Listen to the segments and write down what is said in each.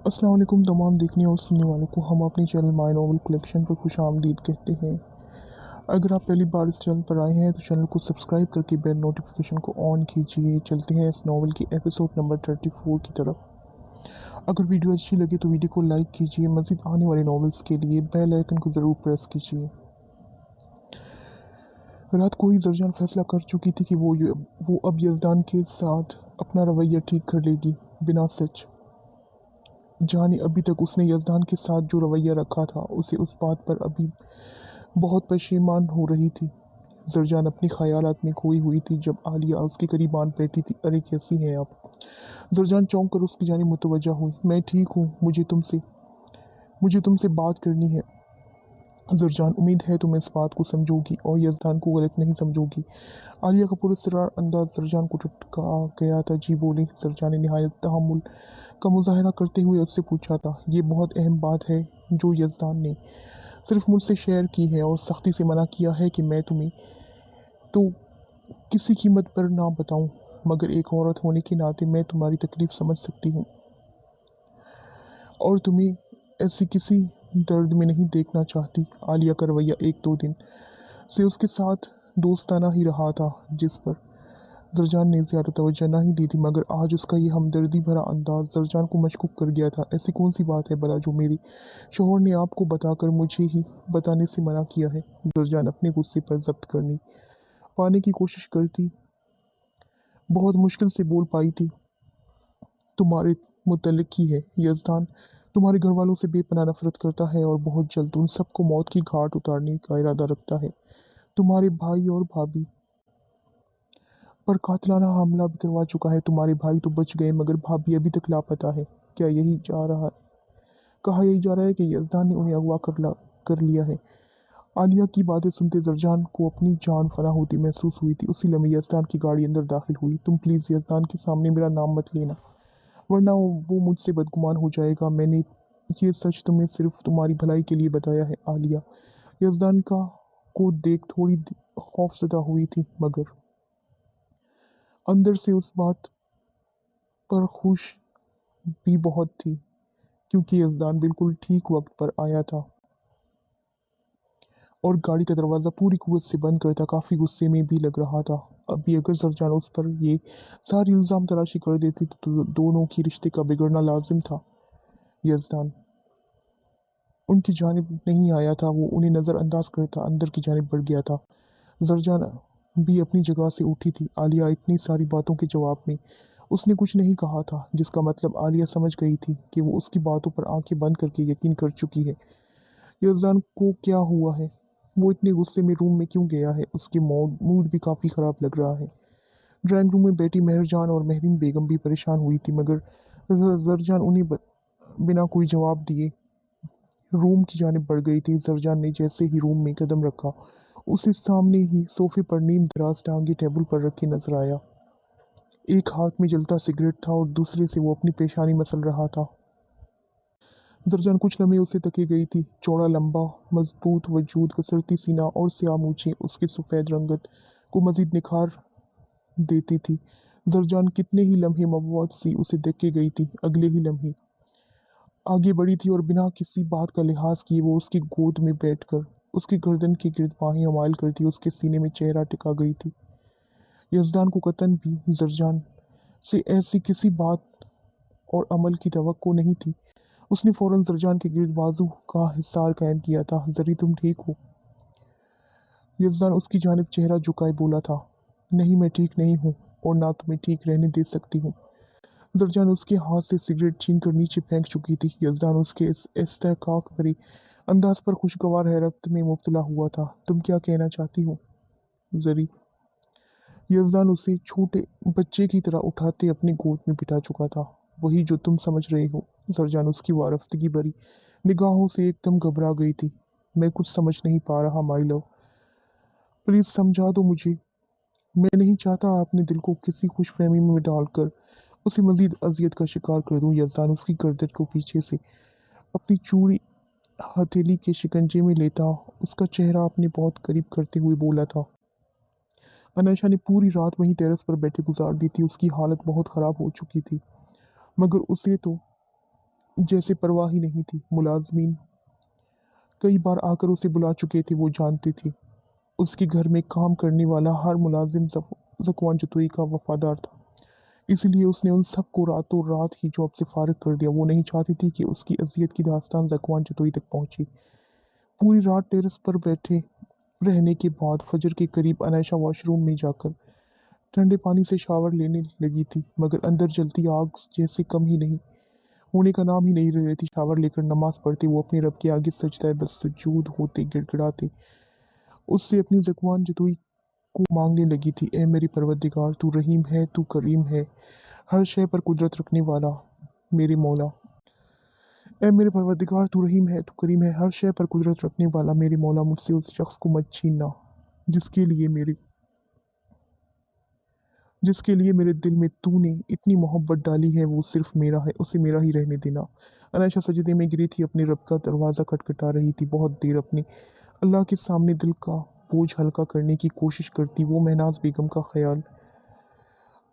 अस्सलाम वालेकुम तमाम देखने और सुनने वालों को हम अपने चैनल माय नॉवल कलेक्शन पर खुश आमदीद कहते हैं। अगर आप पहली बार इस चैनल पर आए हैं तो चैनल को सब्सक्राइब करके बेल नोटिफिकेशन को ऑन कीजिए। चलते हैं इस नॉवल की एपिसोड नंबर 34 की तरफ। अगर वीडियो अच्छी लगे तो वीडियो को लाइक कीजिए। मज़ीद आने वाले नॉवेल्स के लिए बेल आइकन को ज़रूर प्रेस कीजिए। रात को ही जरजान फैसला कर चुकी थी कि वो अब यज़दान के साथ अपना रवैया ठीक कर लेगी। बिना सच जाने अभी तक उसने यज़दान के साथ जो रवैया रखा था उसे उस बात पर अभी बहुत पशेमान हो रही थी। जरजान अपने ख़यालात में खोई हुई थी जब आलिया उसके करीब आन बैठी थी। अरे कैसी हैं आप? जरजान चौंक कर उसकी जानिब मुतवज्जा हुई। मैं ठीक हूँ, मुझे तुमसे बात करनी है। जरजान, उम्मीद है तुम इस बात को समझोगी और यज़दान को गलत नहीं समझोगी। आलिया का पुरस्कार अंदाज जरजान को टटका गया था। जी बोली। जरजान ने निहायत तहम्मुल का मुजाहरा करते हुए उससे पूछा था। ये बहुत अहम बात है जो यज़दान ने सिर्फ मुझसे शेयर की है और सख्ती से मना किया है कि मैं तुम्हें तो किसी कीमत पर ना बताऊं, मगर एक औरत होने के नाते मैं तुम्हारी तकलीफ समझ सकती हूँ और तुम्हें ऐसी किसी दर्द में नहीं देखना चाहती। आलिया का रवैया एक दो दिन से उसके साथ दोस्ताना ही रहा था, जिस पर जरजान ने ज़्यादा तवज्जो नहीं दी थी, मगर आज उसका ये हमदर्दी भरा अंदाज जरजान को मशकूक कर गया था। ऐसी कौन सी बात है भला जो मेरे शोहर ने आपको बताकर मुझे ही बताने से मना किया है? जरजान अपने गुस्से पर जब्त करनी पाने की कोशिश करती बहुत मुश्किल से बोल पाई थी। तुम्हारे मुतल्लिक ही है। यज़दान तुम्हारे घर वालों से बेपनाह नफरत करता है और बहुत जल्द उन सबको मौत की घाट उतारने का इरादा रखता है। तुम्हारे भाई और भाभी पर कातिलाना हमला भी करवा चुका है। तुम्हारे भाई तो बच गए मगर भाभी अभी तक लापता है। क्या यही जा रहा है कहा यही जा रहा है कि यज़दान ने उन्हें अगवा कर लिया है? आलिया की बातें सुनते जरजान को अपनी जान फना होती महसूस हुई थी। उसी लम्हे यज़दान की गाड़ी अंदर दाखिल हुई। तुम प्लीज़ यज़दान के सामने मेरा नाम मत लेना, वरना वो मुझसे बदगुमान हो जाएगा। मैंने ये सच तुम्हें सिर्फ तुम्हारी भलाई के लिए बताया है। आलिया यज़दान का को देख थोड़ी खौफज़दा हुई थी, मगर अंदर से उस बात पर खुश भी बहुत थी क्योंकि यज़दान बिल्कुल ठीक वक्त पर आया था और गाड़ी का दरवाज़ा पूरी कुव्वत से बंद करता काफ़ी गुस्से में भी लग रहा था। अभी अगर जरजान उस पर ये सारी इल्ज़ाम तराशी कर देती तो दोनों की रिश्ते का बिगड़ना लाजिम था। यज़दान उनकी जानिब नहीं आया था, वो उन्हें नज़रअंदाज करता अंदर की जानिब बढ़ गया था। जरजान भी अपनी जगह से उठी थी। आलिया इतनी सारी बातों के जवाब में उसने कुछ नहीं कहा था, जिसका मतलब आलिया समझ गई थी कि वो उसकी बातों पर आंखें बंद करके यकीन कर चुकी है। यज़दान को क्या हुआ है? वो इतने गुस्से में रूम में क्यों गया है? उसके मूड भी काफ़ी ख़राब लग रहा है। ड्राइंग रूम में बैठी मेहरजान और महरीन बेगम भी परेशान हुई थी, मगर जरजान उन्हें बिना कोई जवाब दिए रूम की जानिब बढ़ गई थी। जरजान ने जैसे ही रूम में कदम रखा, उसे सामने ही सोफे पर नीम दराज टांगे टेबल पर रखे नजर आया। एक हाथ में जलता सिगरेट था और दूसरे से वो अपनी पेशानी मसल रहा था। जरजान कुछ लम्हे उसे तके गई थी। चौड़ा लंबा मजबूत वजूद, कसरती सीना और स्याह मूछें उसके सफ़ेद रंगत को मजीद निखार देती थी। जरजान कितने ही लम्हे मवत सी उसे देखे गई थी। अगले ही लम्हे आगे बढ़ी थी और बिना किसी बात का लिहाज किए वो उसकी गोद में बैठकर उसकी गर्दन के गिर्द बाहें हमाल करती उसके सीने में चेहरा टिका गई थी। यज़दान को कतन भी जरजान से ऐसी किसी बात और अमल की तवक्को नहीं थी। उसने फौरन जरजान के गिर्द बाजू का हिसार कायम किया था। जरी तुम ठीक हो? यज़दान उसकी जानिब चेहरा झुकाए बोला था। नहीं, मैं ठीक नहीं हूँ और ना तुम्हें ठीक रहने दे सकती हूँ। जरजान उसके हाथ से सिगरेट छीन कर नीचे फेंक चुकी थी। यज़दान उसके इस इस्तेहकाक भरे अंदाज पर खुशगवार हैरत में मुब्तला हुआ था। तुम क्या कहना चाहती हो जरी? यज़दान उसे छोटे बच्चे की तरह उठाते अपनी गोद में बिठा चुका था। वही जो तुम समझ रहे हो। जरजान उसकी वारफ्तगी भरी निगाहों से एकदम घबरा गई थी। मैं कुछ समझ नहीं पा रहा माई लव, प्लीज समझा दो मुझे। मैं नहीं चाहता अपने दिल को किसी खुशफहमी में डालकर उसे मजीद अजियत का शिकार कर दूं। यज़दान उसकी गर्दन को पीछे से अपनी चूड़ी हथेली के शिकंजे में लेता उसका चेहरा अपने बहुत करीब करते हुए बोला था। अनायशा ने पूरी रात वहीं टेरेस पर बैठे गुजार दी थी। उसकी हालत बहुत ख़राब हो चुकी थी, मगर उसे तो जैसे परवाह ही नहीं थी। मुलाज़मीन कई बार आकर उसे बुला चुके थे, वो जानते थे। उसके घर में काम करने वाला हर मुलाजिम ज़कवान जतोई का वफ़ादार था। इसलिए उसने उन सबको रातों रात ही जॉब से फ़ारिग कर दिया। वो नहीं चाहती थी कि उसकी अज़ियत की दास्तान ज़कवान जतोई तक पहुँचे। पूरी रात टेरेस पर बैठे रहने के बाद फ़जर के करीब अनायशा वॉशरूम में जाकर ठंडे पानी से शावर लेने लगी थी, मगर अंदर जलती आग जैसे कम ही नहीं होने का नाम ही नहीं ले रही थी। शावर लेकर नमाज़ पढ़ते वो अपने रब के आगे सजदाए बस सुजूद होते गिड़गिड़ाते उससे अपनी ज़कवान जतोई को मांगने लगी थी। ए मेरे परवरदिगार, तू रहीम है, तू करीम है, हर शय पर कुदरत रखने वाला मेरे मौला। ए मेरे परवरदिगार, तू रहीम है, तू करीम है, हर शय पर कुदरत रखने वाला मेरे मौला, मुझसे उस शख्स को मत छीनना जिसके लिए मेरे जिसके लिए मेरे दिल में तूने इतनी मोहब्बत डाली है। वो सिर्फ मेरा है, उसे मेरा ही रहने देना। अनायशा सजदे में गिरी थी, अपने रब का दरवाज़ा खटखटा रही थी। बहुत देर अपने अल्लाह के सामने दिल का बोझ हल्का करने की कोशिश करती। वो महनाज बेगम का ख्याल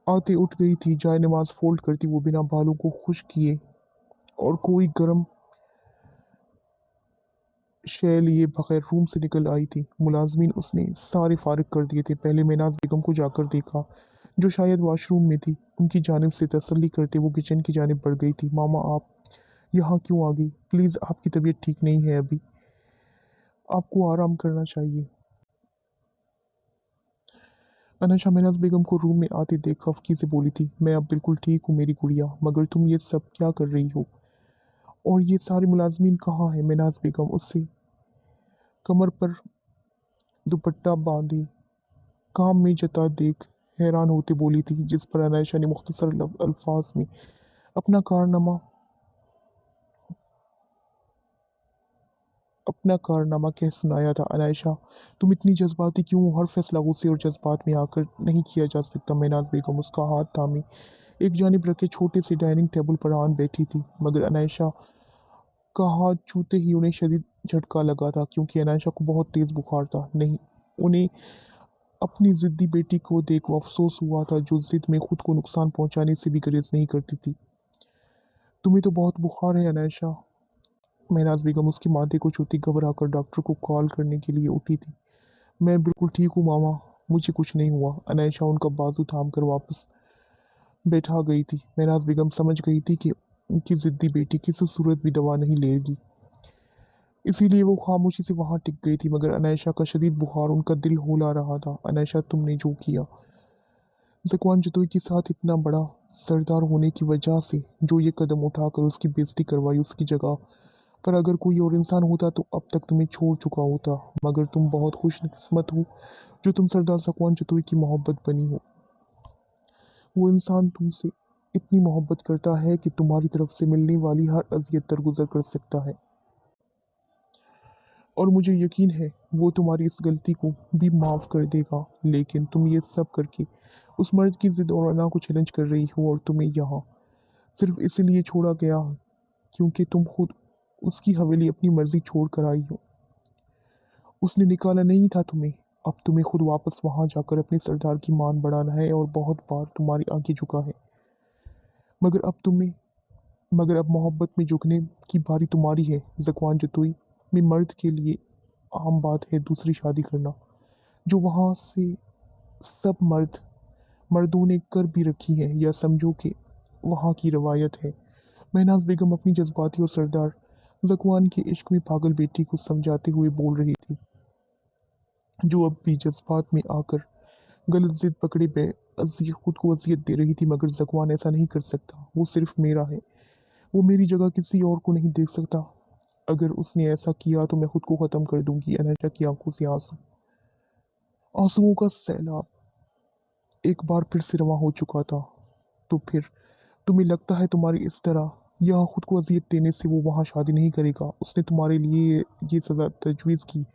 आते उठ गई थी। जाए नमाज फोल्ड करती वो बिना बालों को खुश किए और कोई गर्म शय लिए बगैर रूम से निकल आई थी। मुलाजमीन उसने सारे फारिग कर दिए थे। पहले महनाज बेगम को जाकर देखा, जो शायद वॉशरूम में थी। उनकी जानिब से तसल्ली करते वो किचन की जानिब बढ़ गई थी। मामा, आप यहाँ क्यों आ गई? प्लीज़, आपकी तबीयत ठीक नहीं है अभी, आपको आराम करना चाहिए। अनायशा महनाज बेगम को रूम में आते देख खफकी से बोली थी, मैं अब बिल्कुल ठीक हूँ मेरी गुड़िया, मगर तुम ये सब क्या कर रही हो? और ये सारे मुलाजमीन कहाँ हैं? महनाज बेगम उससे कमर पर दुपट्टा बांधे काम में जता देख हैरान होते बोली थी, जिस पर अनायशा ने मुख्तसर अल्फाज में अपना कारनामा अपना कारनामा कह सुनाया था। अनायशा, तुम इतनी जज्बाती क्यों हो? हर फैसला गुस्से और जज्बात में आकर नहीं किया जा सकता। महनाज बेगम उसका हाथ थामे एक जानिब रखे छोटे से डाइनिंग टेबल पर आन बैठी थी, मगर अनायशा का हाथ छूते ही उन्हें शदीद झटका लगा था, क्योंकि अनायशा को बहुत तेज बुखार था। नहीं, उन्हें अपनी जिद्दी बेटी को देख अफसोस हुआ था, जो जिद में खुद को नुकसान पहुंचाने से भी गुरेज नहीं करती थी। तुम्हें तो बहुत बुखार है अनायशा। महनाज बेगम उसके माथे को छूती घबरा कर डॉक्टर को कॉल करने के लिए उठी थी। मैं बिल्कुल ठीक हूँ मामा, मुझे कुछ नहीं हुआ। अनायशा उनका बाजू थाम कर वापस बैठा गई थी। महनाज बेगम समझ गई थी कि उनकी जिद्दी बेटी किसी सूरत भी दवा नहीं लेगी, इसीलिए वो खामोशी से वहां टिक गई थी। मगर अनायशा का शदीद बुखार उनका दिल होला रहा था। अनायशा, तुमने जो किया ज़कवान जतोई के साथ, इतना बड़ा सरदार होने की वजह से जो ये कदम उठाकर उसकी बेइज्जती करवाई, उसकी जगह पर अगर कोई और इंसान होता तो अब तक तुम्हें छोड़ चुका होता। मगर तुम बहुत खुशकिस्मत हो जो तुम सरदार ज़कवान जतोई की मोहब्बत बनी हो। वो इंसान तुमसे इतनी मोहब्बत करता है कि तुम्हारी तरफ से मिलने वाली हर अजियत दरगुजर कर सकता है, और मुझे यकीन है वो तुम्हारी इस गलती को भी माफ़ कर देगा। लेकिन तुम ये सब करके उस मर्द की जिद और अना को चैलेंज कर रही हो, और तुम्हें यहाँ सिर्फ इसलिए छोड़ा गया क्योंकि तुम खुद उसकी हवेली अपनी मर्जी छोड़ कर आई हो। उसने निकाला नहीं था तुम्हें। अब तुम्हें खुद वापस वहां जाकर अपने सरदार की मान बढ़ाना है, और बहुत बार तुम्हारी आंखें झुका है। मगर अब तुम्हें मगर अब मोहब्बत में झुकने की बारी तुम्हारी है। ज़कवान जतोई में मर्द के लिए आम बात है दूसरी शादी करना, जो वहाँ से सब मर्दों ने कर भी रखी है, या समझो कि वहाँ की रवायत है। महनाज बेगम अपनी जज्बाती और सरदार ज़कवान के इश्क में पागल बेटी को समझाते हुए बोल रही थी, जो अब भी जज्बात में आकर गलत जिद पकड़े खुद को अजियत दे रही थी। मगर ज़कवान ऐसा नहीं कर सकता, वो सिर्फ मेरा है। वो मेरी जगह किसी और को नहीं देख सकता। अगर उसने ऐसा किया तो मैं खुद को ख़त्म कर दूंगी। अनैशा की आंखों से आंसुओं का सैलाब एक बार फिर से रवां हो चुका था। तो फिर तुम्हें लगता है तुम्हारी इस तरह या खुद को अजियत देने से वो वहाँ शादी नहीं करेगा? उसने तुम्हारे लिए ये सज़ा तजवीज़ की।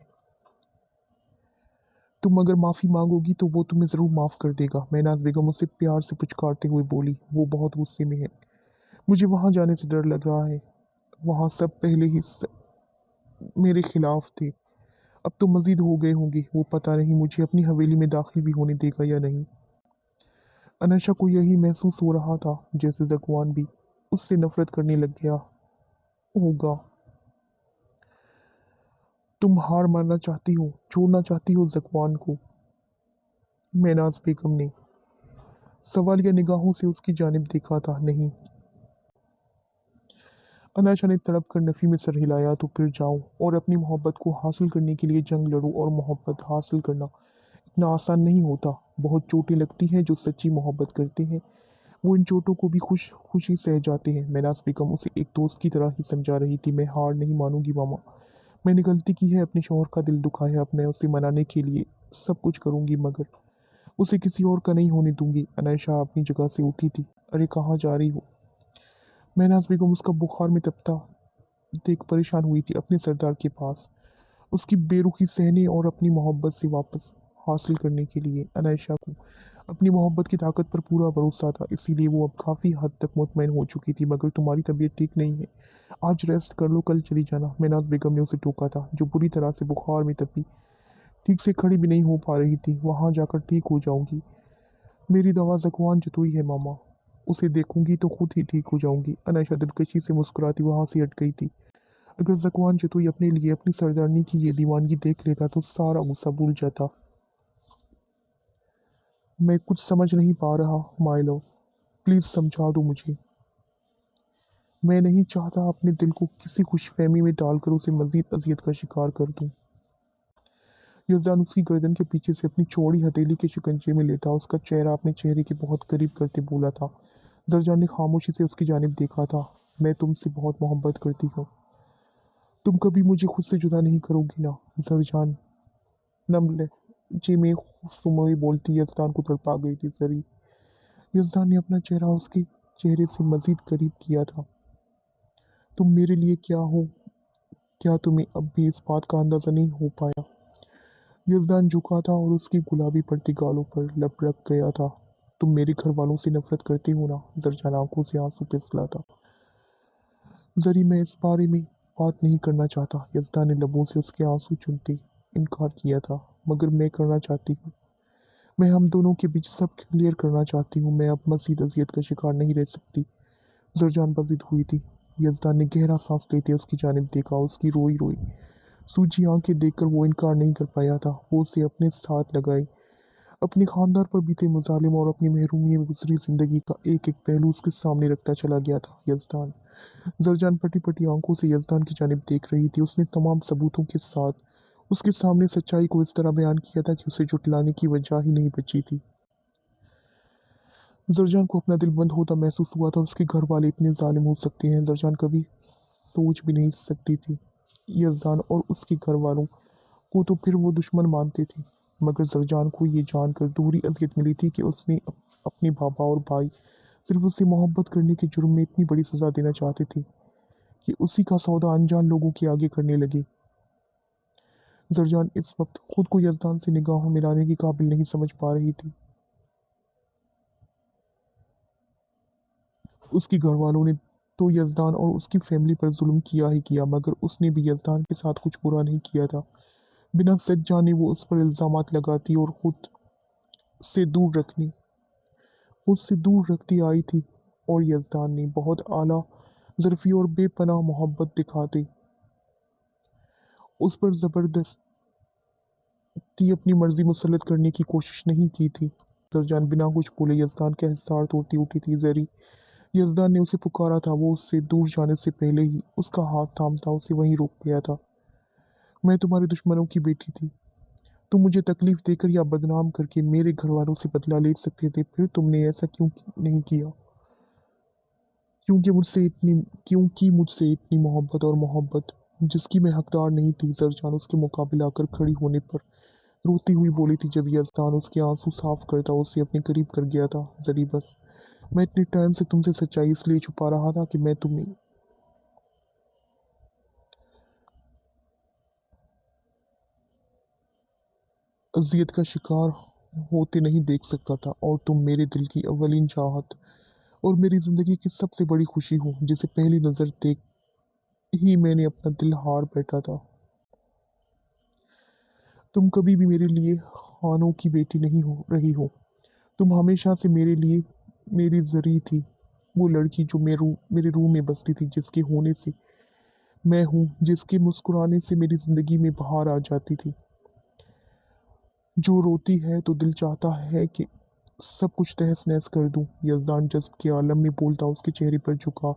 तुम अगर माफ़ी मांगोगी तो वो तुम्हें ज़रूर माफ़ कर देगा। महनाज बेगम उसे प्यार से पुचकारते हुए बोली। वो बहुत गुस्से में है, मुझे वहाँ जाने से डर लग रहा है। वहाँ सब पहले ही मेरे खिलाफ थे, अब तो मज़ीद हो गए होंगे। वो पता नहीं मुझे अपनी हवेली में दाखिल भी होने देगा या नहीं। अनशा को यही महसूस हो रहा था जैसे ज़कवान भी उससे नफ़रत करने लग गया होगा। तुम हार मानना चाहती हो, छोड़ना चाहती हो ज़कवान को? महनाज बेगम ने सवालिया निगाहों से उसकी जानिब देखा था। नहीं। अनायशा ने तड़प कर नफ़ी में सर हिलाया। तो फिर जाओ और अपनी मोहब्बत को हासिल करने के लिए जंग लड़ो। और मोहब्बत हासिल करना इतना आसान नहीं होता। बहुत चोटें लगती हैं। जो सच्ची मोहब्बत करते हैं वो इन चोटों को भी खुशी सह जाते हैं। महनाज बेगम उसे एक दोस्त की तरह ही समझा रही थी। मैं हार नहीं मानूंगी मामा। मैंने गलती की है, अपने शौहर का दिल दुखा है। अब मैं उसे मनाने के लिए सब कुछ करूंगी, मगर उसे किसी और का नहीं होने दूंगी। अनायशा अपनी जगह से उठी थी। अरे कहाँ जा रही हो? महनाज बेगम उसका बुखार में तपता देख परेशान हुई थी। अपने सरदार के पास, उसकी बेरुखी सहने और अपनी मोहब्बत से वापस हासिल करने के लिए। अनायशा को अपनी मोहब्बत की ताकत पर पूरा भरोसा था, इसीलिए वो अब काफ़ी हद तक मुतमईन हो चुकी थी। मगर तुम्हारी तबीयत ठीक नहीं है, आज रेस्ट कर लो, कल चली जाना। महनाज बेगम ने उसे टोका था, जो बुरी तरह से बुखार में तपी ठीक से खड़ी भी नहीं हो पा रही थी। वहां जाकर ठीक हो जाऊंगी। मेरी दवा ज़ुकाम जतोई है मामा, उसे देखूंगी तो खुद ही ठीक हो जाऊंगी। अनायशा दिलकशी से मुस्कुराती वहां से हट गई थी। अगर ज़ुकाम जतोई अपने लिए अपनी सरदारनी की ये दीवानगी देख लेता तो सारा गुस्सा भूल जाता। मैं कुछ समझ नहीं पा रहा माय लव, प्लीज़ समझा दो मुझे। मैं नहीं चाहता अपने दिल को किसी खुशफहमी में डालकर उसे मजीद अजियत का शिकार कर दूं। यज़दान उसकी गर्दन के पीछे से अपनी चौड़ी हथेली के शिकंजे में लेटा उसका चेहरा अपने चेहरे के बहुत करीब करते बोला था। जरजान ने खामोशी से उसकी जानिब देखा था। मैं तुमसे बहुत मोहब्बत करती हूँ। तुम कभी मुझे खुद से जुदा नहीं करोगी ना जरजान? नम लहजे में सुमोई बोलती यज़दान को तड़पा गई थी जरी। यज़दान ने अपना चेहरा उसके चेहरे से मजीद करीब किया था। तुम मेरे लिए क्या हो? क्या तुम्हें अब भी इस बात का अंदाज़ा नहीं हो पाया? यज़दान झुका था और उसकी गुलाबी पड़ती गालों पर लब रख गया था। तुम मेरे घर वालों से नफरत करते हो ना? जरजान आंखों से आंसू पिघला था। जरी मैं इस बारे में बात नहीं करना चाहता। यज़दान ने लबों से उसके आंसू चूमते इनकार किया था। मगर मैं करना चाहती हूँ। मैं हम दोनों के बीच सब क्लियर करना चाहती हूँ। मैं अब मज़ीद अजियत का शिकार नहीं रह सकती। जरजान बजिद हुई थी। यज़दान ने गहरा सांस लेते उसकी जानिब देखा। उसकी रोई रोई सूजी आंखें देखकर वो इनकार नहीं कर पाया था। वो उसे अपने साथ लगाए अपने खानदान पर बीते मुजालिम और अपनी महरूमी में गुजरी जिंदगी का एक एक पहलू उसके सामने रखता चला गया था। यज़दान जरजान पटी पटी आंखों से यज़दान की जानिब देख रही थी। उसने तमाम सबूतों के साथ उसके सामने सच्चाई को इस तरह बयान किया था कि उसे झुटलाने की वजह ही नहीं बची थी। जरजान को अपना दिल बंद होता महसूस हुआ था। उसके घर वाले इतने जालिम हो सकते हैं, जरजान कभी सोच भी नहीं सकती थी। यज़दान और उसके घर वालों को तो फिर वो दुश्मन मानते थे, मगर जरजान को ये जानकर दोहरी अज़ियत मिली थी कि उसने अपने बाबा और भाई सिर्फ उससे मोहब्बत करने के जुर्म में इतनी बड़ी सज़ा देना चाहते थे कि उसी का सौदा अनजान लोगों के आगे करने लगे। जरजान इस वक्त खुद को यज़दान से निगाहों मिलाने की काबिल नहीं समझ पा रही थी। उसके घर वालों ने तो यज़दान और उसकी फैमिली पर जुल्म किया ही किया, मगर उसने भी यज़दान के साथ कुछ बुरा नहीं किया था। बिना सच जाने वो उस पर इल्ज़ामात लगाती और से दूर रखनी खुद से दूर रखती आई थी। और यज़दान ने बहुत आला ज़र्फ़ी और बेपनाह मोहब्बत दिखाते उस पर ज़बरदस्ती अपनी मर्ज़ी मुसल्लत करने की कोशिश नहीं की थी। जरजान बिना कुछ बोले यज़दान का हिसार तोड़ती उठी थी। जरी यज़दान ने उसे पुकारा था। वो उससे दूर जाने से पहले ही उसका हाथ थामता उसे वहीं रोक गया था। मैं तुम्हारे दुश्मनों की बेटी थी। तुम मुझे तकलीफ देकर या बदनाम करके मेरे घर वालों से बदला ले सकते थे, फिर तुमने ऐसा क्यों नहीं किया? क्योंकि मुझसे इतनी क्योंकि मुझसे इतनी मोहब्बत जिसकी मैं हकदार नहीं थी। जरजान उसके मुकाबले आकर खड़ी होने पर रोती हुई बोली थी। जब यज़दान उसके आंसू साफ करता उसे अपने करीब कर गया था। जरी बस मैं इतने टाइम से तुमसे सच्चाई इसलिए छुपा रहा था कि मैं तुम्हें अजियत का शिकार होते नहीं देख सकता था। और तुम मेरे दिल की अवलीन चाहत और मेरी ज़िंदगी की सबसे बड़ी खुशी हो, जिसे पहली नज़र देख ही मैंने अपना दिल हार बैठा था। तुम कभी भी मेरे लिए खानों की बेटी नहीं हो रही हो। तुम हमेशा से मेरे लिए मेरी जरी थी, वो लड़की जो मेरे रूह में बसती थी, जिसके होने से मैं हूँ जिसके मुस्कुराने से मेरी जिंदगी में बहार आ जाती थी, जो रोती है तो दिल चाहता है कि सब कुछ तहस नहस कर दूं। यज़दान जज्ब के आलम में बोलता उसके चेहरे पर झुका,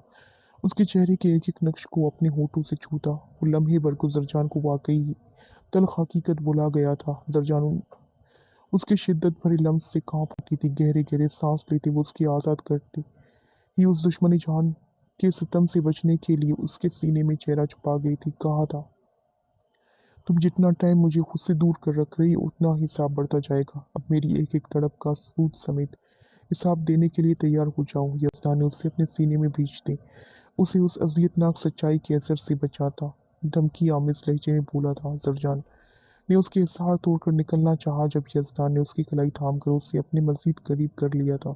उसके चेहरे के एक एक नक्श को अपने होठों से छूता। वो लम्हे भर को जरजान को वाकई तल्ख हकीकत बुला गया था। जरजान उसके शिद्दत भरे लम्स से कांप उठी थी। गहरे गहरे सांस लेते वो उसकी आज़ाद करते ही उस दुश्मनी जान के सितम से बचने के लिए उसके सीने में चेहरा छुपा गई थी। कहा था, तुम जितना टाइम मुझे खुद से दूर कर रख रही हो उतना हिसाब बढ़ता जाएगा। अब मेरी एक एक तड़प का सूद समेत हिसाब देने के लिए तैयार हो जाओ। यज़दान ने उसे अपने सीने में भींच दे उसे उस अजियतनाक सच्चाई के असर से बचाता धमकी आमिज लहजे में बोला था। जरजान ने उसके इशार तोड़कर निकलना चाहा जब यज़दान ने उसकी कलाई थाम कर उसे अपने मजीद करीब कर लिया था।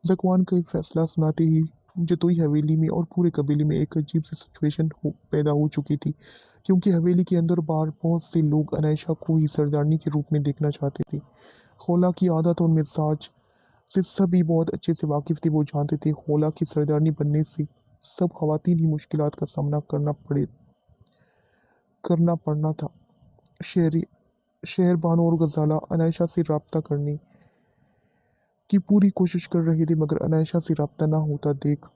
जकवान का फैसला सुनाते ही जतोई हवेली में और पूरे कबीले में एक अजीब सी सिचुएशन पैदा हो चुकी थी, क्योंकि हवेली के अंदर बाहर बहुत से लोग अनायशा को ही सरदारनी के रूप में देखना चाहते थे। खोला की आदत और मिजाज से सभी बहुत अच्छे से वाकिफ थे। वो जानते थे खोला की सरदारनी बनने से सब खवातीन ही मुश्किलात का सामना करना पड़ना था। शहरी शहर बानो और गजाला अनायशा से रब्ता करने की पूरी कोशिश कर रहे थे, मगर अनायशा से रब्ता ना होता देख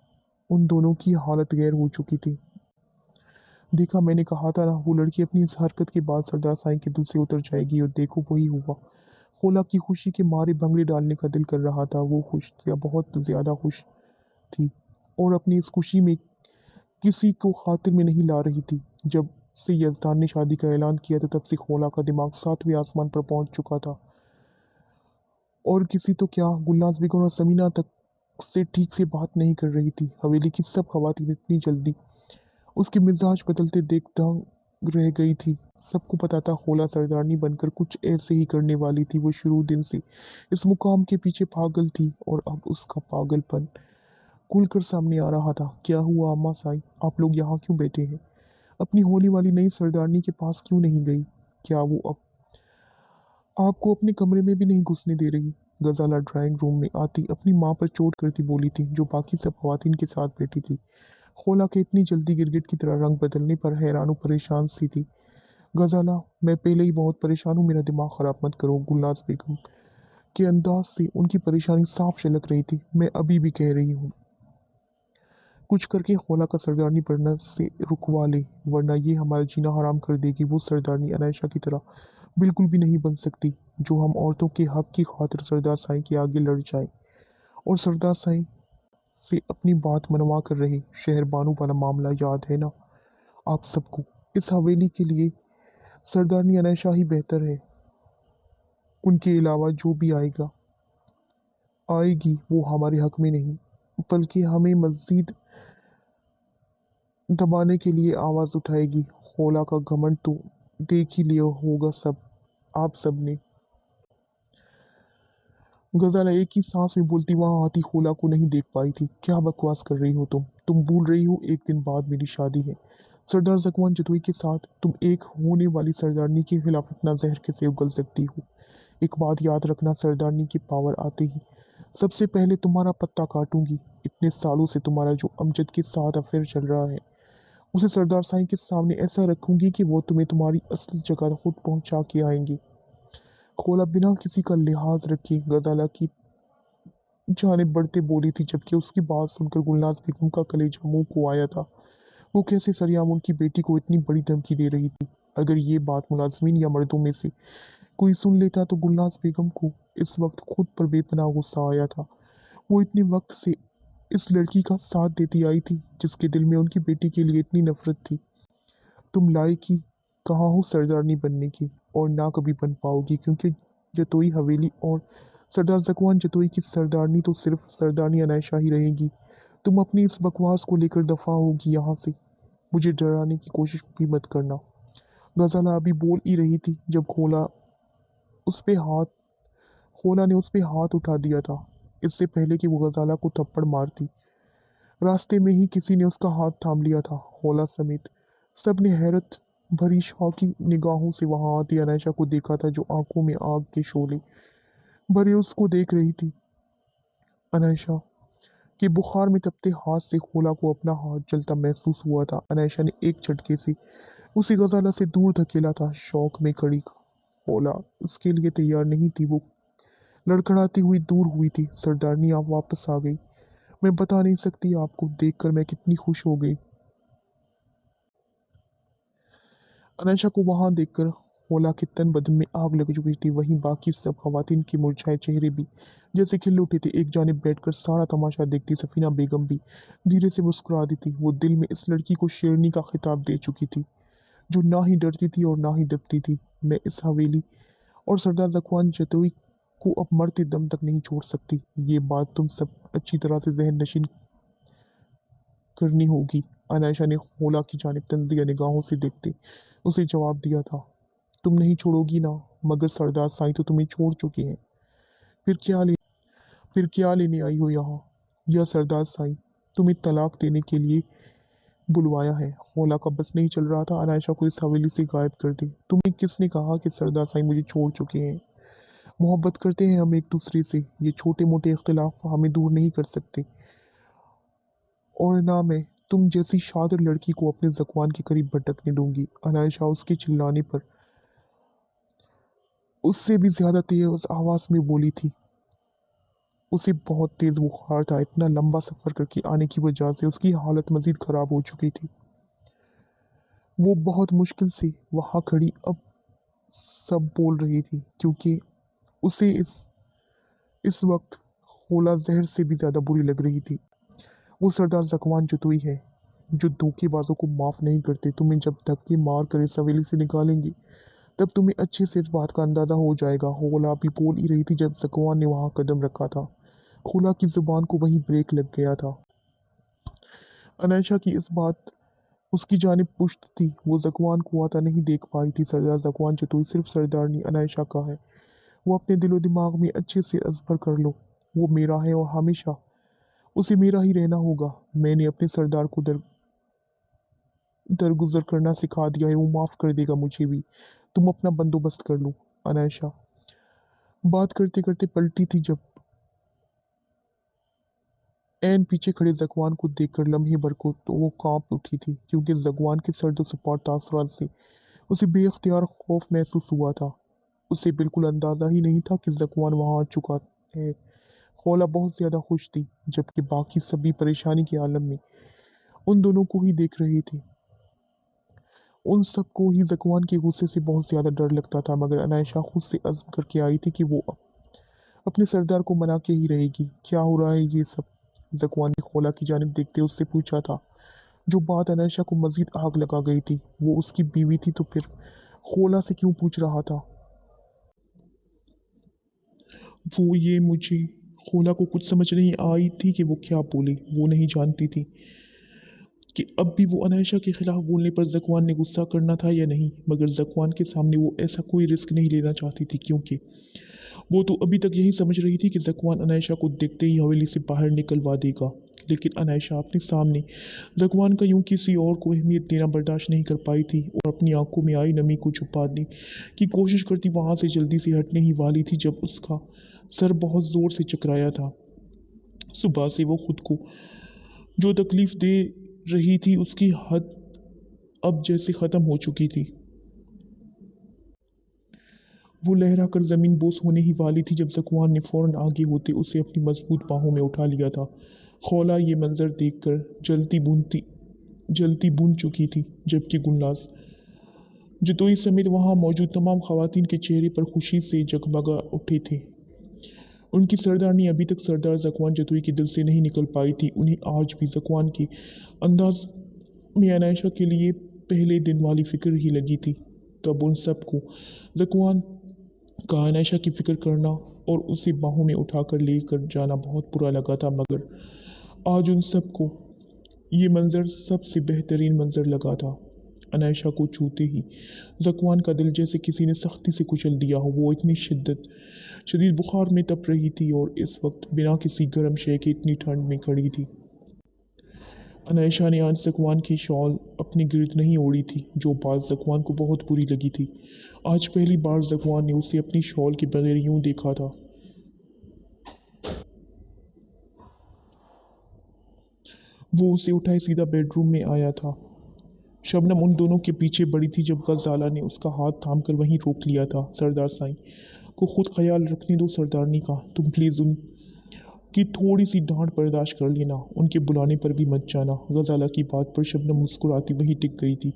उन दोनों की हालत गैर हो चुकी थी। देखा, मैंने कहा था ना, वो लड़की अपनी इस हरकत के बाद सरदार साईं के दिल से उतर जाएगी, और देखो वही हुआ। खोला की खुशी के मारे भंगड़े डालने का दिल कर रहा था। वो खुश या बहुत ज्यादा खुश थी, और अपनी इस खुशी में किसी को खातिर में नहीं ला रही थी। जब से यजदान ने शादी का ऐलान किया था तब से खोला का दिमाग सातवें आसमान पर पहुंच चुका था, और किसी तो क्या, गुलनाज बेगम और समीना तक से ठीक से बात नहीं कर रही थी। हवेली की सब खवातीन इतनी जल्दी उसके मिजाज बदलते देख दंग रह गई थी। सबको पता था खोला सरदारनी बनकर कुछ ऐसे ही करने वाली थी। वो शुरू दिन से इस मुकाम के पीछे पागल थी, और अब उसका पागलपन खुलकर सामने आ रहा था। क्या हुआ अम्मा साई, आप लोग यहाँ क्यों बैठे हैं? अपनी होने वाली नई सरदारनी के पास क्यों नहीं गई? क्या वो अब आपको अपने कमरे में भी नहीं घुसने दे रही? गजाला ड्राइंग रूम में आती अपनी माँ पर चोट करती बोली थी, जो बाकी सब खवातीन के साथ बैठी थी। खोला के इतनी जल्दी गिरगिट की तरह रंग बदलने पर हैरान परेशान सी थी। गजाला, मैं पहले ही बहुत परेशान हूँ, मेरा दिमाग खराब मत करो। गुलनाज बेगम के अंदाज से उनकी परेशानी साफ झलक रही थी। मैं अभी भी कह रही हूँ, कुछ करके खोला का सरदारनी बनने से रुकवा ले, वरना ये हमारा जीना हराम कर देगी। वो सरदारनी अनायशा की तरह बिल्कुल भी नहीं बन सकती, जो हम औरतों के हक की खातिर सरदार साईं के आगे लड़ जाए, और सरदार साईं से अपनी बात मनवा कर रहे। शहर बानू वाला मामला याद है ना आप सबको? इस हवेली के लिए सरदारनी अनायशा ही बेहतर है। उनके अलावा जो भी आएगी वो हमारे हक में नहीं, बल्कि हमें मजीद दबाने के लिए आवाज़ उठाएगी। खोला का घमंड तो देख ही लिया होगा आप सब ने। गजाला एक ही सांस में बोलती वहां आती खोला को नहीं देख पाई थी। क्या बकवास कर रही हो तुम भूल रही हो एक दिन बाद मेरी शादी है सरदार जकवान जतोई के साथ। तुम एक होने वाली सरदारनी के खिलाफ इतना जहर कैसे उगल सकती हो? एक बात याद रखना, सरदारनी की पावर आते ही सबसे पहले तुम्हारा पत्ता काटूंगी। इतने सालों से तुम्हारा जो अमजद के साथ अफेयर चल रहा है, उसे सरदार साईं के सामने ऐसा रखूंगी कि वो तुम्हें तुम्हारी असली जगह खुद पहुंचा के आएंगे। खोला बिना किसी का लिहाज रखे गजाला की जानिब बढ़ते बोली थी, जबकि उसकी बात सुनकर गुलनाज बेगम का कलेजा मुंह को आया था। वो कैसे सरेआम उनकी बेटी को इतनी बड़ी धमकी दे रही थी? अगर ये बात मुलाजमीन या मर्दों में से कोई सुन लेता तो गुलनाज बेगम को इस वक्त खुद पर बेपनाह गुस्सा आया था। वो इतने वक्त से इस लड़की का साथ देती आई थी जिसके दिल में उनकी बेटी के लिए इतनी नफरत थी। तुम लायक ही कहाँ हो सरदारनी बनने की, और ना कभी बन पाओगी, क्योंकि जतोई हवेली और सरदार जकवान जतोई की सरदारनी तो सिर्फ सरदारनी अनायशा ही रहेगी। तुम अपनी इस बकवास को लेकर दफा होगी यहाँ से। मुझे डराने की कोशिश भी मत करना। गजाला अभी बोल ही रही थी जब उस पे हाथ खोला ने उस पे हाथ उठा दिया था, इससे पहले कि वो गजाला को थप्पड़ मारती। रास्ते में ही किसी ने उसका हाथ थाम लिया था। खोला समेत सब ने हैरत भरी शौकी निगाहों से वहां आती अनायशा को देखा था, जो आंखों में आग के शोले भरे उसको देख रही थी। अनायशा, कि बुखार में तपते हाथ से खोला को अपना हाथ जलता महसूस हुआ था। अनायशा ने एक झटके से उसे गजाला से दूर धकेला था। शौक में खड़ी खोला उसके लिए तैयार नहीं थी। वो लड़खड़ाती हुई दूर हुई थी। सरदारनी आप वापस आ गई। मैं बता नहीं सकती आपको देखकर मैं कितनी खुश हो गई। अनायशा को वहां देखकर होला के तन बदन में आग लग चुकी थी। वहीं बाकी सब खवातीन के मुरझाए चेहरे भी जैसे खिल उठे थे। एक जानिब बैठकर सारा तमाशा देखती सफीना बेगम भी धीरे से मुस्कुरा दी थी। वो दिल में इस लड़की को शेरनी का खिताब दे चुकी थी, जो ना ही डरती थी और ना ही दबती थी। मैं इस हवेली और सरदार जखवान जतोई को अब मरते दम तक नहीं छोड़ सकती। ये बात तुम सब अच्छी तरह से जहन नशीन करनी होगी। अनायशा ने होला की जानिब तंजिया निगाहों से देखते उसे जवाब दिया था। तुम नहीं छोड़ोगी ना? मगर सरदार साईं तो तुम्हें छोड़ चुके हैं। फिर क्या ले फिर क्या लेने आई हो यहाँ? यह सरदार साईं तुम्हें तलाक देने के लिए बुलवाया है। होला का बस नहीं चल रहा था अनायशा को इस हवेली से गायब कर दे। तुम्हें किसने कहा कि सरदार साईं मुझे छोड़ चुके हैं? मोहब्बत करते हैं हम एक दूसरे से। ये छोटे मोटे इख्तिलाफ हमें दूर नहीं कर सकते। और ना मैं तुम जैसी शातिर लड़की को अपने जकवान के करीब भटकने दूंगी। अनायशा उसके चिल्लाने पर उससे भी ज्यादा तेज आवाज में बोली थी। उसे बहुत तेज बुखार था। इतना लंबा सफर करके आने की वजह से उसकी हालत मजीद खराब हो चुकी थी। वो बहुत मुश्किल से वहां खड़ी अब सब बोल रही थी, क्योंकि उसे इस वक्त होला जहर से भी ज्यादा बुरी लग रही थी। वो सरदार जकवान जतोई है, जो धोखेबाजों को माफ नहीं करते। तुम्हें जब धक्के मार कर इस हवेली से निकालेंगे तब तुम्हें अच्छे से इस बात का अंदाजा हो जाएगा। होला अभी बोल ही रही थी जब जकवान ने वहां कदम रखा था। होला की जुबान को वहीं ब्रेक लग गया था। अनायशा की इस बात उसकी जानिब पुश्त थी। वो जकवान को आता नहीं देख पाई थी। सरदार जकवान जतोई सिर्फ सरदारनी अनायशा का है। वो अपने दिलो दिमाग में अच्छे से अजबर कर लो। वो मेरा है और हमेशा उसे मेरा ही रहना होगा। मैंने अपने सरदार को दरगुजर करना सिखा दिया है। वो माफ कर देगा मुझे भी। तुम अपना बंदोबस्त कर लो। अनायशा बात करते करते पलटी थी जब एन पीछे खड़े जगवान को देखकर लम्हे भर को तो वो कांप उठी थी, क्योंकि जगवान के सर्द सपाट तासुरात से उसे बेख्तियार खौफ महसूस हुआ था। उसे बिल्कुल अंदाजा ही नहीं था कि जगवान वहां आ चुका है। खौला बहुत ज्यादा खुश थी, जबकि बाकी सभी परेशानी के आलम में उन दोनों को ही देख रहे थे। उन सबको ही जगवान के गुस्से से बहुत ज्यादा डर लगता था, मगर अनायशा खुद से अज़्म करके आई थी कि वो अपने सरदार को मना के ही रहेगी। क्या हो रहा है ये सब? जकवान ने खोला की जानिब देखते उससे पूछा था। जो बात अनायशा को मजीद आग लगा गई थी। वो उसकी बीवी थी तो फिर खोला से क्यों पूछ रहा था? वो ये मुझे खोला को कुछ समझ नहीं आई थी कि वो क्या बोले। वो नहीं जानती थी कि अब भी वो अनायशा के खिलाफ बोलने पर जकवान ने गुस्सा करना था या नहीं, मगर जकवान के सामने वो ऐसा कोई रिस्क नहीं लेना चाहती थी, क्योंकि वो तो अभी तक यही समझ रही थी कि जकवान अनायशा को देखते ही हवेली से बाहर निकलवा देगा। लेकिन अनायशा अपने सामने जकवान का यूं किसी और को अहमियत देना बर्दाश्त नहीं कर पाई थी और अपनी आंखों में आई नमी को छुपाने की कोशिश करती वहां से जल्दी से हटने ही वाली थी जब उसका सर बहुत जोर से चकराया था। सुबह से वो खुद को जो तकलीफ दे रही थी उसकी हद अब जैसे ख़त्म हो चुकी थी। वो लहरा कर ज़मीन बोस होने ही वाली थी जब ज़कवान ने फ़ौरन आगे होते उसे अपनी मजबूत बाहों में उठा लिया था। खौला ये मंज़र देखकर जलती भून चुकी थी, जबकि गुलनाज जतोई समेत वहाँ मौजूद तमाम खवातीन के चेहरे पर खुशी से जगमगा उठे थे। उनकी सरदारनी अभी तक सरदार ज़कवान जतोई के दिल से नहीं निकल पाई थी। उन्हें आज भी ज़कवान के अंदाज में अनायशा के लिए पहले दिन वाली फ़िक्र ही लगी थी। तब उन सबको ज़कवान का अनायशा की फ़िक्र करना और उसे बाहों में उठाकर लेकर जाना बहुत बुरा लगा था, मगर आज उन सबको ये मंज़र सबसे बेहतरीन मंज़र लगा था। अनायशा को छूते ही ज़कवान का दिल जैसे किसी ने सख्ती से कुचल दिया हो। वो इतनी शदीद बुखार में तप रही थी और इस वक्त बिना किसी गर्म शय के इतनी ठंड में खड़ी थी। अनायशा ने आज ज़कवान की शॉल अपने गिर्द नहीं ओढ़ी थी, जो बात ज़कवान को बहुत बुरी लगी थी। आज पहली बार ज़कवान ने उसे अपनी शॉल के बगैर यूं देखा था। वो उसे उठाए सीधा बेडरूम में आया था। शबनम उन दोनों के पीछे बड़ी थी जब गजाला ने उसका हाथ थामकर वहीं रोक लिया था। सरदार साईं को खुद ख्याल रखने दो सरदारनी का, तुम प्लीज़ उनकी थोड़ी सी डांट बर्दाश्त कर लेना, उनके बुलाने पर भी मत जाना। गजाला की बात पर शबनम मुस्कुराती वहीं टिक गई थी।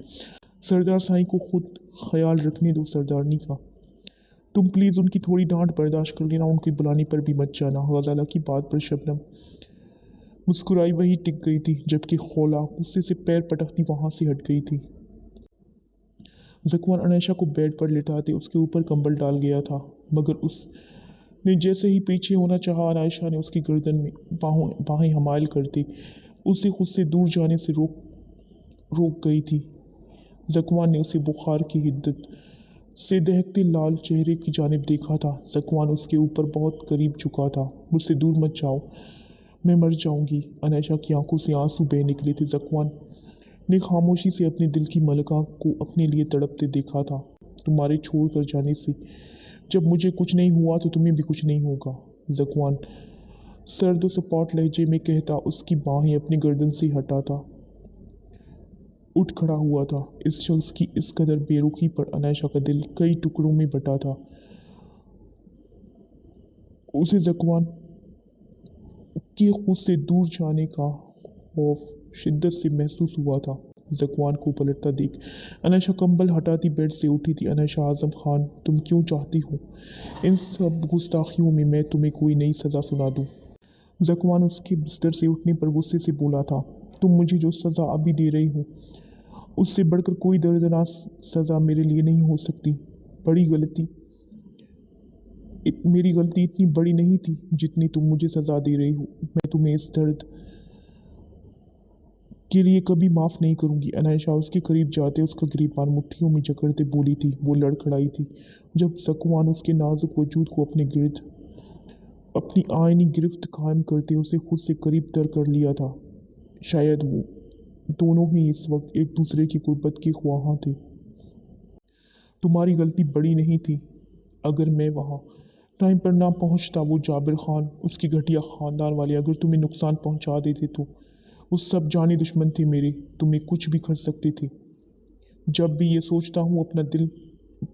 सरदार साईं को खुद ख्याल रखने दो सरदारनी का, तुम प्लीज़ उनकी थोड़ी डांट बर्दाश्त कर लेना, उनके बुलाने पर भी मत जाना। गजाला की बात पर शबनम मुस्कुराई वहीं टिक गई थी, जबकि खौला गुस्से से पैर पटकती वहां से हट गई थी। जकवान अनैशा को बेड पर लिटाते उसके ऊपर कंबल डाल गया था, मगर उसने जैसे ही पीछे होना चाहा, अनायशा ने उसकी गर्दन में बाहें हमायल करती उसे खुद से दूर जाने से रोक गई थी। जकवान ने उसे बुखार की हिद्दत से दहकते लाल चेहरे की जानिब देखा था। जकवान उसके ऊपर बहुत करीब झुका था। मुझसे दूर मत जाओ, मैं मर जाऊंगी। अनैशा की आंखों से आंसू बह निकले थे। जकवान ने खामोशी से अपने दिल की मलका को अपने लिए तड़पते देखा था। तुम्हारे छोड़ कर जाने से जब मुझे कुछ नहीं हुआ तो तुम्हें भी कुछ नहीं होगा। जकवान सर्द सपाट लहजे में कहता उसकी बाहें अपनी गर्दन से हटाता उठ खड़ा हुआ था। इस शख्स की इस कदर बेरुखी पर अनैशा का दिल कई टुकड़ों में बटा था। उसे जकवान के खुद से दूर जाने का खौफ शिद्दत से महसूस हुआ था। जकवान को पलटता देख अनैशा कंबल हटाती बेड से उठी थी। अनैशा, आजम खान, तुम क्यों चाहती हो इन सब गुस्ताखियों में मैं तुम्हें कोई नई सज़ा सुना दूँ? जकवान उसके बिस्तर से उठने पर गुस्से से बोला था, तुम मुझे जो सज़ा अभी दे रही हो उससे बढ़कर कोई दर्दनाक सज़ा मेरे लिए नहीं हो सकती। बड़ी गलती मेरी गलती इतनी बड़ी नहीं थी जितनी तुम मुझे सज़ा दे रही हो। मैं तुम्हें इस दर्द के लिए कभी माफ़ नहीं करूंगी। अनायशा उसके करीब जाते उसका गिरबान मुट्ठियों में जकड़ते बोली थी। वो लड़खड़ाई थी जब जकवान उसके नाजुक वजूद को अपने गिर्द अपनी आयनी गिरफ्त कायम करते उसे खुद से करीब तर कर लिया था। शायद वो दोनों ही इस वक्त एक दूसरे की गुर्बत के ख्वाहां थे। तुम्हारी गलती बड़ी नहीं थी। अगर मैं वहाँ टाइम पर ना पहुँचता, वो जाबिर खान उसकी घटिया ख़ानदान वाले अगर तुम्हें नुकसान पहुँचा देते तो वो सब जानी दुश्मन थे मेरे, तुम्हें कुछ भी कर सकते थे। जब भी ये सोचता हूँ अपना दिल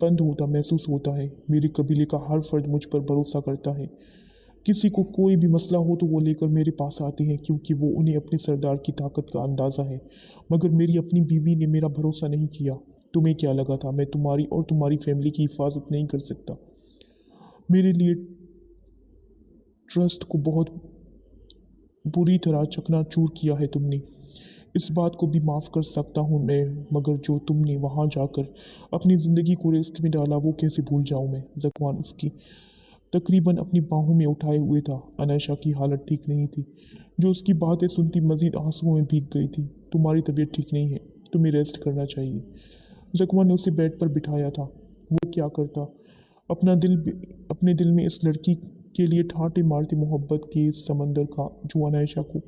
बंद होता महसूस होता है। मेरे कबीले का हर फर्द मुझ पर भरोसा करता है। किसी को कोई भी मसला हो तो वो लेकर मेरे पास आते हैं क्योंकि वो उन्हें अपने सरदार की ताकत का अंदाज़ा है। मगर मेरी अपनी बीवी ने मेरा भरोसा नहीं किया। तुम्हें क्या लगा था मैं तुम्हारी और तुम्हारी फैमिली की हिफाजत नहीं कर सकता? मेरे लिए ट्रस्ट को बहुत बुरी तरह चकनाचूर किया है तुमने। इस बात को भी माफ़ कर सकता हूँ मैं, मगर जो तुमने वहाँ जाकर अपनी ज़िंदगी को रिस्क में डाला वो कैसे भूल जाऊँ मैं? जकवान उसकी तकरीबन अपनी बाहों में उठाए हुए था। अनैशा की हालत ठीक नहीं थी, जो उसकी बातें सुनती मजीद आंसुओं में भीग गई थी। तुम्हारी तबीयत ठीक नहीं है, तुम्हें रेस्ट करना चाहिए। जकवान ने उसे बेड पर बिठाया था। वो क्या करता अपने दिल में इस लड़की के लिए ठाटे मारती मोहब्बत के इस समंदर का, जो अनायशा को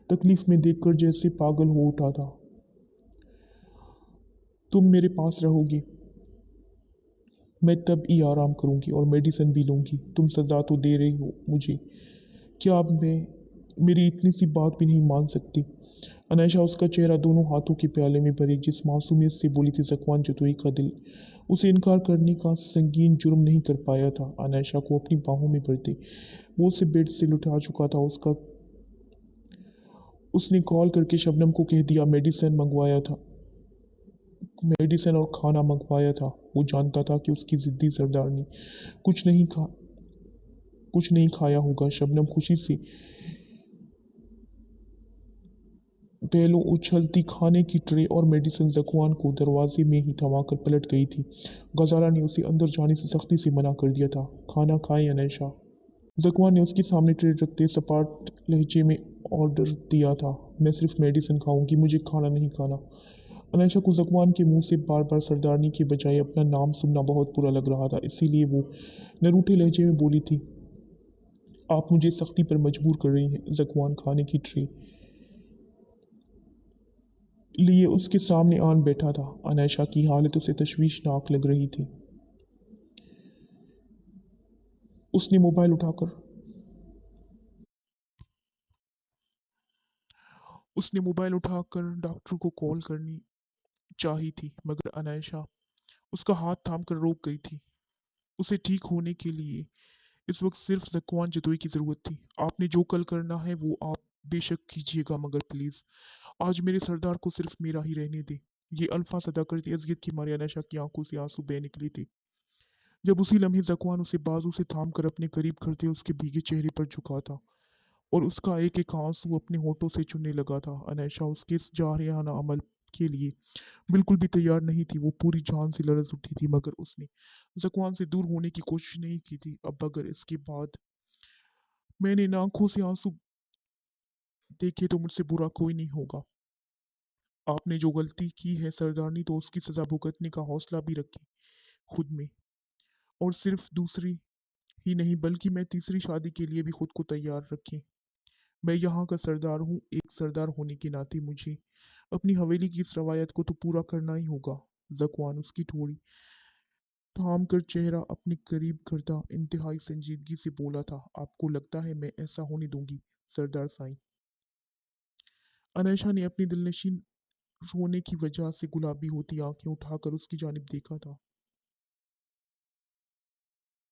तकलीफ में देखकर जैसे पागल हो उठा था। तुम मेरे पास रहोगी, मैं तब ही आराम करूंगी और मेडिसिन भी लूंगी। तुम सज़ा तो दे रही हो मुझे, क्या अब मैं मेरी इतनी सी बात भी नहीं मान सकती? अनायशा उसका चेहरा दोनों हाथों के प्याले में भरे जिस मासूमियत से बोली थी। जकवान जतोई का दिल उसे इनकार करने का संगीन जुर्म नहीं कर पाया था। अनायशा को अपनी बाहों में भरते वो उसे बेड से लुटा चुका था। उसने कॉल करके शबनम को कह दिया मेडिसिन और खाना मंगवाया था। वो जानता था कि उसकी ज़िद्दी सरदारनी कुछ नहीं खा कुछ नहीं खाया होगा। शबनम खुशी से पहलों उछलती खाने की ट्रे और मेडिसिन जकवान को दरवाजे में ही थमाकर पलट गई थी। गजाला ने उसे अंदर जाने से सख्ती से मना कर दिया था। खाना खाएं अनैशा। जकवान ने उसके सामने ट्रे रखते सपाट लहजे में ऑर्डर दिया था। मैं सिर्फ मेडिसिन खाऊंगी, मुझे खाना नहीं खाना। अनैशा को जकवान के मुंह से बार बार सरदारनी के बजाय अपना नाम सुनना बहुत बुरा लग रहा था, इसीलिए वो नरूठे लहजे में बोली थी, आप मुझे सख्ती पर मजबूर कर रही हैं। जकवान खाने की ट्रे लिए उसके सामने आन बैठा था। अनैशा की हालत उसे तशवीशनाक लग रही थी। उसने मोबाइल उठाकर उसने मोबाइल उठाकर डॉक्टर को कॉल करनी चाही थी, मगर अनायशा उसका हाथ थाम कर रोक गई थी। उसे ठीक होने के लिए इस वक्त सिर्फ ज़कुआन जदोई की ज़रूरत थी। आपने जो कल करना है वो आप बेशक कीजिएगा, मगर प्लीज़ आज मेरे सरदार को सिर्फ मेरा ही रहने दे। ये अल्फाज अदा करती अज़ियत की मारी अनायशा की आंखों से आंसू बह निकले थे। जब उसी लम्हे ज़कुआन उसे बाजू से थाम कर अपने करीब करते उसके भीगे चेहरे पर झुका था और उसका एक एक आंसू अपने होठों से चुनने लगा था। अनायशा उसके इस जारहाना अमल के लिए बिल्कुल भी तैयार नहीं थी। वो पूरी जान से लरज़ उठी थी, मगर उसने ज़कुआन से दूर होने की कोशिश नहीं की थी। अब अगर इसके बाद मैंने इन आंखों से आंसू देखे तो मुझसे बुरा कोई नहीं होगा। आपने जो गलती की है सरदारनी, तो उसकी सज़ा भुगतने का हौसला भी रखें खुद में, और सिर्फ दूसरी ही नहीं बल्कि मैं तीसरी शादी के लिए भी खुद को तैयार रखें। मैं यहाँ का सरदार हूँ, एक सरदार होने के नाते मुझे अपनी हवेली की इस रवायत को तो पूरा करना ही होगा। ज़कुआन उसकी थोड़ी थाम कर चेहरा अपने करीब करता इंतहाई संजीदगी से बोला था, आपको लगता है मैं ऐसा होने दूंगी सरदार साईं? अनायशा ने अपनी दिलनशीन रोने की वजह से गुलाबी होती आंखें उठाकर उसकी जानिब देखा था।